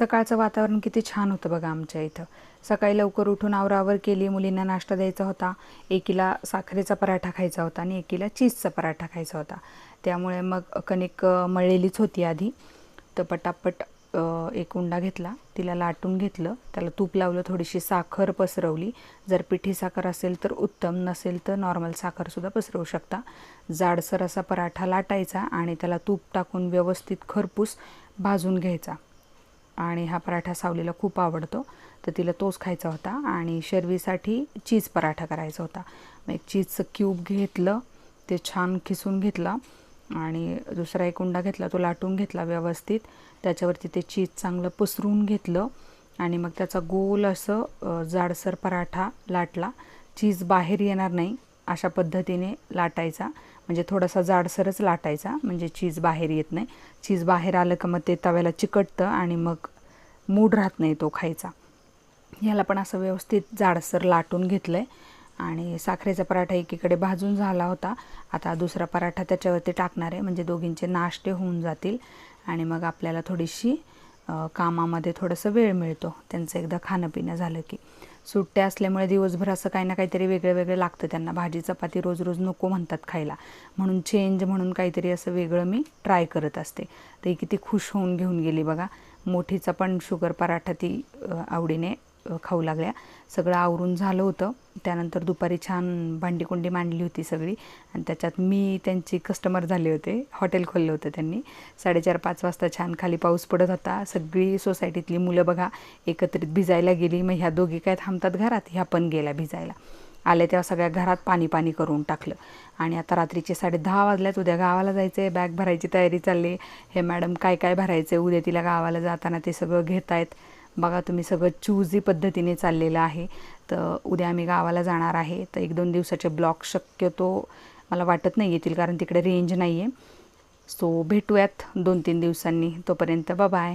सकाळचं वातावरण किती छान होतं बघा आमच्या इथं. सकाळी लवकर उठून आवरावर केली, मुलींना नाश्ता द्यायचा होता. एकीला साखरेचा पराठा खायचा होता आणि एकीला चीजचा पराठा खायचा होता. त्यामुळे मग कणिक मळलेलीच होती आधी, तर पटापट एक उंडा घेतला, तिला लाटून घेतलं, त्याला तूप लावलं, थोडीशी साखर पसरवली. जर पिठी साखर असेल तर उत्तम, नसेल तर नॉर्मल साखरसुद्धा पसरवू शकता. जाडसर असा पराठा लाटायचा आणि त्याला तूप टाकून व्यवस्थित खरपूस भाजून घ्यायचा. आणि हा पराठा सावलीला खूप आवडतो, तर तिला तोच खायचा होता. आणि शर्वीसाठी चीज पराठा करायचा होता. मग एक चीजचं क्यूब घेतलं, ते छान खिसून घेतला आणि दुसरा एक उंडा घेतला, तो लाटून घेतला व्यवस्थित. त्याच्यावरती ते चीज चांगलं पसरून घेतलं आणि मग त्याचा गोल असं जाडसर पराठा लाटला. चीज बाहेर येणार नाही अशा पद्धतीने लाटायचा, म्हणजे थोडासा जाडसरच लाटायचा, म्हणजे चीज बाहेर येत नाही. चीज बाहेर आलं का मग ते तव्याला चिकटतं आणि मग मूड राहत नाही तो खायचा. ह्याला पण असं व्यवस्थित जाडसर लाटून घेतलं आहे. आणि साखरेचा पराठा एकीकडे भाजून झाला होता. आता दुसरा पराठा त्याच्यावरती टाकणार आहे, म्हणजे दोघींचे नाश्ते होऊन जातील आणि मग आपल्याला थोडीशी कामामध्ये थोडंसं वेळ मिळतो. त्यांचं एकदा खाणं पिणं झालं की. सुट्ट्या असल्यामुळे दिवसभर असं काही ना काहीतरी वेगळं वेगळं लागतं त्यांना. भाजी चपाती रोज रोज नको म्हणतात खायला, म्हणून चेंज म्हणून काहीतरी असं वेगळं मी ट्राय करत असते. तर ही किती खुश होऊन घेऊन गेली बघा. मोठीचा पण शुगर पराठा ती आवडीने खाऊ लागल्या. सगळं आवरून झालं होतं. त्यानंतर दुपारी छान भांडीकुंडी मांडली होती सगळी, आणि त्याच्यात मी त्यांची कस्टमर झाले होते. हॉटेल खोललं होतं त्यांनी. 4:30-5 वाजता छान खाली पाऊस पडत होता. सगळी सोसायटीतली मुलं बघा एकत्रित भिजायला गेली. मग ह्या दोघी काय थांबतात घरात, ह्या पण गेल्या भिजायला. आले तेव्हा सगळ्या घरात पाणी पाणी करून टाकलं. आणि आता रात्रीचे 10:30 वाजल्यात. उद्या गावाला जायचं आहे, बॅग भरायची तयारी चालली. हे मॅडम काय काय भरायचं आहे उद्या तिला गावाला जाताना ते सगळं घेत आहेत. बघा तुम्ही, सगळं चूजी पद्धतीने चाललेलं आहे. तर उद्या आम्ही गावाला जाणार आहे. तर 1-2 दिवसाचे ब्लॉग शक्यतो मला वाटत नाही येतील, कारण तिकडे रेंज नाही आहे. सो भेटूयात 2-3 दिवसांनी. तोपर्यंत बाय.